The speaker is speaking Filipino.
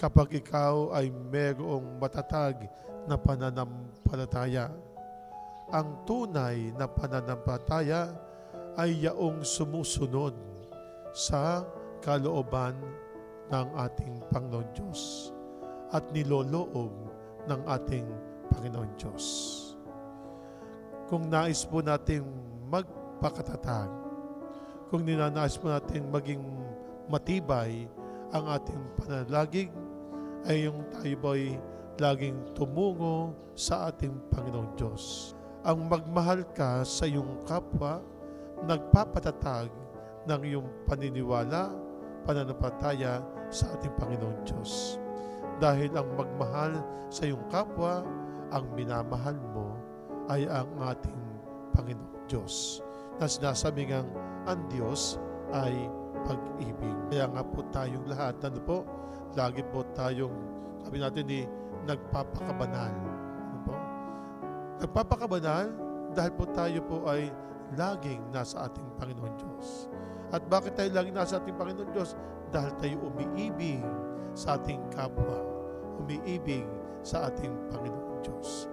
kapag ikaw ay mayroong matatag na pananampalataya. Ang tunay na pananampalataya ay yaong sumusunod sa kalooban ng ating Panginoon Diyos at niloloob ng ating Panginoon Diyos. Kung nais po natin magpakatatag, kung ninanais po natin maging matibay ang ating panalagig, ay yung tayo ba'y laging tumungo sa ating Panginoon Diyos. Ang magmahal ka sa iyong kapwa, nagpapatatag ng iyong paniniwala, pananampalataya sa ating Panginoon Diyos. Dahil ang magmahal sa iyong kapwa, ang minamahal mo ay ang ating Panginoon Diyos. Na sinasabi ngang ang Diyos ay pag-ibig. Kaya nga po tayong lahat, lagi po tayong, sabi natin nagpapakabanal. Nagpapakabanal dahil po tayo po ay laging nasa ating Panginoon Diyos. At bakit tayo laging nasa ating Panginoon Diyos? Dahil tayo umiibig sa ating kapwa, umiibig sa ating Panginoon Diyos.